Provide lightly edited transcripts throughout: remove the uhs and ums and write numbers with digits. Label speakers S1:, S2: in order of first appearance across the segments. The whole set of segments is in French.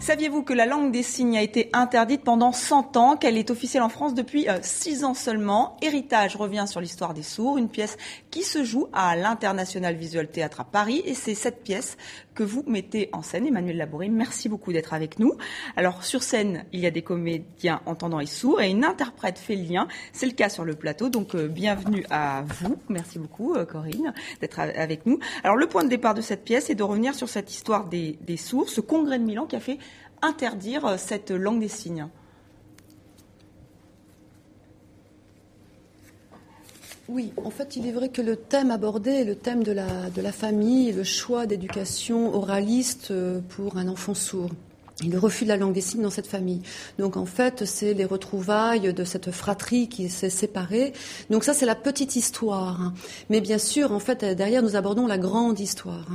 S1: Saviez-vous que la langue des signes a été interdite pendant 100 ans, qu'elle est officielle en France depuis 6 ans seulement? Héritage revient sur l'histoire des sourds, une pièce qui se joue à l'International Visual Theatre à Paris. Et c'est cette pièce que vous mettez en scène. Emmanuel Labouré, merci beaucoup d'être avec nous. Alors sur scène, il y a des comédiens entendants et sourds et une interprète fait le lien. C'est le cas sur le plateau, donc bienvenue à vous. Merci beaucoup Corinne d'être avec nous. Alors le point de départ de cette pièce est de revenir sur cette histoire des sourds, ce congrès de Milan qui a fait interdire cette langue des signes.
S2: Oui, en fait, il est vrai que le thème abordé est le thème de la famille, le choix d'éducation oraliste pour un enfant sourd. Et le refus de la langue des signes dans cette famille. Donc en fait, c'est les retrouvailles de cette fratrie qui s'est séparée. Donc ça, c'est la petite histoire. Mais bien sûr, en fait, derrière, nous abordons la grande histoire.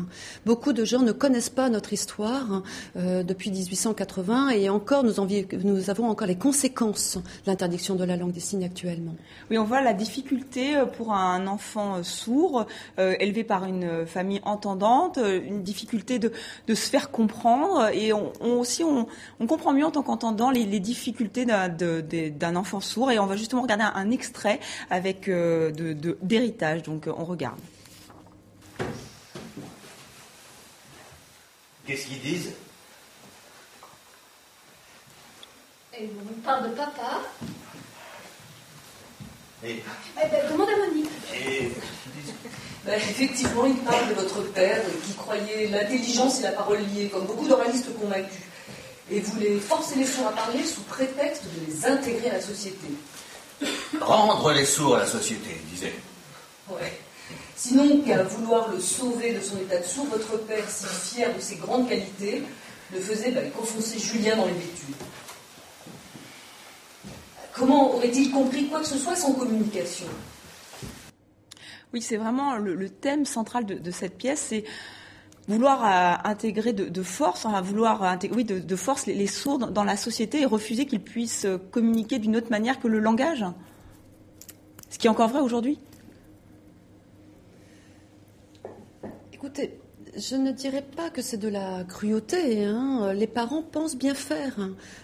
S2: Beaucoup de gens ne connaissent pas notre histoire depuis 1880 et encore, nous avons encore les conséquences de l'interdiction de la langue des signes actuellement.
S1: Oui, on voit la difficulté pour un enfant sourd, élevé par une famille entendante, une difficulté de se faire comprendre et on comprend mieux en tant qu'entendant les difficultés d'un enfant sourd et on va justement regarder un extrait avec d'héritage, donc on regarde.
S3: Qu'est-ce qu'ils disent?
S4: Et on parle de papa.
S5: Demande à Monique.
S6: Effectivement, il parle de votre père qui croyait l'intelligence et la parole liées, comme beaucoup d'oralistes convaincus. Et voulait forcer les sourds à parler sous prétexte de les intégrer à la société.
S3: Rendre les sourds à la société, il disait.
S6: Ouais. Sinon qu'à vouloir le sauver de son état de sourd, votre père, si fier de ses grandes qualités, ne faisait qu'enfoncer Julien dans les vêtus. Comment aurait-il compris quoi que ce soit sans communication?
S1: Oui, c'est vraiment le thème central de cette pièce, c'est vouloir intégrer de force, de force les sourds dans la société et refuser qu'ils puissent communiquer d'une autre manière que le langage. Ce qui est encore vrai aujourd'hui.
S2: Écoutez, je ne dirais pas que c'est de la cruauté. Les parents pensent bien faire.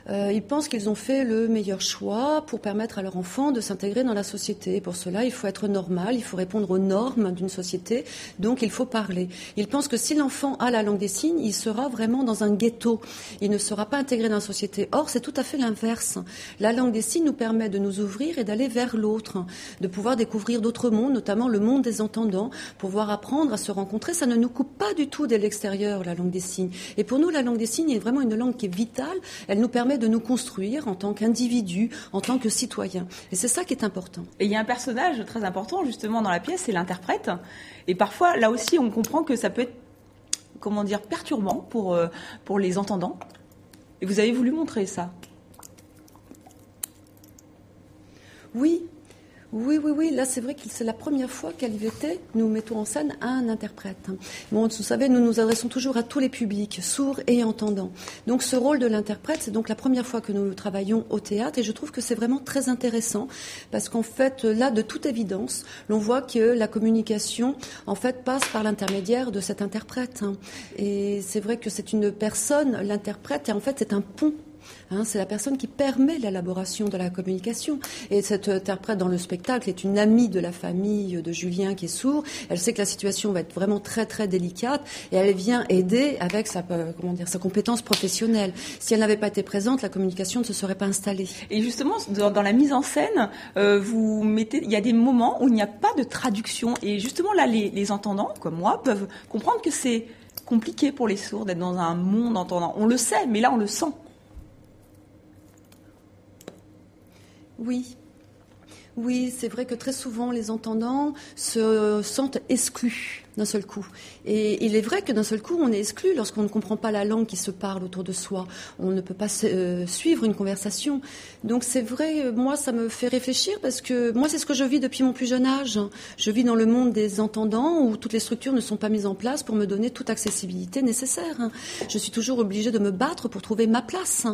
S2: Ils pensent qu'ils ont fait le meilleur choix pour permettre à leur enfant de s'intégrer dans la société. Pour cela, il faut être normal, il faut répondre aux normes d'une société, donc il faut parler. Ils pensent que si l'enfant a la langue des signes, il sera vraiment dans un ghetto. Il ne sera pas intégré dans la société. Or, c'est tout à fait l'inverse. La langue des signes nous permet de nous ouvrir et d'aller vers l'autre, de pouvoir découvrir d'autres mondes, notamment le monde des entendants, pouvoir apprendre à se rencontrer. Ça ne nous coupe pas du tout de l'extérieur, la langue des signes. Et pour nous, la langue des signes est vraiment une langue qui est vitale. Elle nous permet de nous construire en tant qu'individus, en tant que citoyens. Et c'est ça qui est important.
S1: Et il y a un personnage très important, justement, dans la pièce, c'est l'interprète. Et parfois, là aussi, on comprend que ça peut être, perturbant pour les entendants. Et vous avez voulu montrer ça.
S2: Oui. Là, c'est vrai que c'est la première fois qu'à l'IVT, nous mettons en scène un interprète. Bon, vous savez, nous nous adressons toujours à tous les publics, sourds et entendants. Donc, ce rôle de l'interprète, c'est donc la première fois que nous travaillons au théâtre et je trouve que c'est vraiment très intéressant parce qu'en fait, là, de toute évidence, l'on voit que la communication, en fait, passe par l'intermédiaire de cet interprète. Et c'est vrai que c'est une personne, l'interprète, et en fait, c'est un pont. C'est la personne qui permet l'élaboration de la communication. Et cette interprète dans le spectacle est une amie de la famille de Julien qui est sourd. Elle sait que la situation va être vraiment très très délicate et elle vient aider avec sa compétence professionnelle. Si elle n'avait pas été présente, la communication ne se serait pas installée.
S1: Et justement, dans la mise en scène, il y a des moments où il n'y a pas de traduction. Et justement, là, les entendants, comme moi, peuvent comprendre que c'est compliqué pour les sourds d'être dans un monde entendant. On le sait, mais là, on le sent.
S2: Oui, c'est vrai que très souvent, les entendants se sentent exclus d'un seul coup. Et il est vrai que d'un seul coup, on est exclu lorsqu'on ne comprend pas la langue qui se parle autour de soi. On ne peut pas suivre une conversation. Donc c'est vrai, moi, ça me fait réfléchir parce que moi, c'est ce que je vis depuis mon plus jeune âge. Je vis dans le monde des entendants où toutes les structures ne sont pas mises en place pour me donner toute accessibilité nécessaire. Je suis toujours obligée de me battre pour trouver ma place.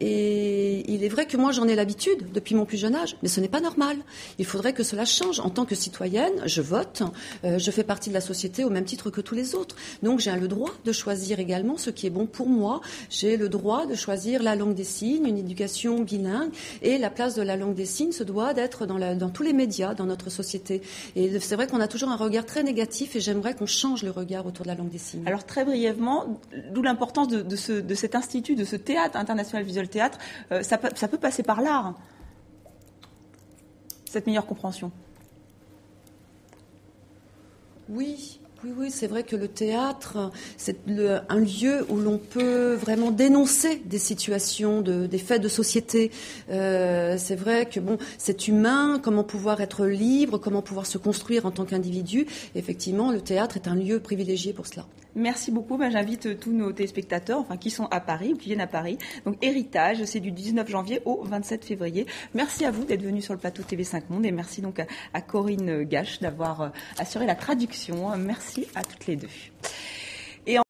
S2: Et il est vrai que moi, j'en ai l'habitude depuis mon plus jeune âge, mais ce n'est pas normal. Il faudrait que cela change. En tant que citoyenne, je vote, je fais partie de la société. société au même titre que tous les autres. Donc j'ai le droit de choisir également ce qui est bon pour moi. J'ai le droit de choisir la langue des signes, une éducation bilingue, et la place de la langue des signes se doit d'être dans tous les médias, dans notre société. Et c'est vrai qu'on a toujours un regard très négatif, et j'aimerais qu'on change le regard autour de la langue des signes.
S1: Alors très brièvement, d'où l'importance de cet institut, de ce théâtre international visual théâtre. Ça peut passer par l'art, cette meilleure compréhension.
S2: Oui, c'est vrai que le théâtre, c'est un lieu où l'on peut vraiment dénoncer des situations, des faits de société. C'est vrai que c'est humain, comment pouvoir être libre, comment pouvoir se construire en tant qu'individu. Effectivement, le théâtre est un lieu privilégié pour cela.
S1: Merci beaucoup. J'invite tous nos téléspectateurs, qui sont à Paris ou qui viennent à Paris. Donc Héritage, c'est du 19 janvier au 27 février. Merci à vous d'être venus sur le plateau TV5 Monde, et merci donc à Corinne Gache d'avoir assuré la traduction. Merci à toutes les deux.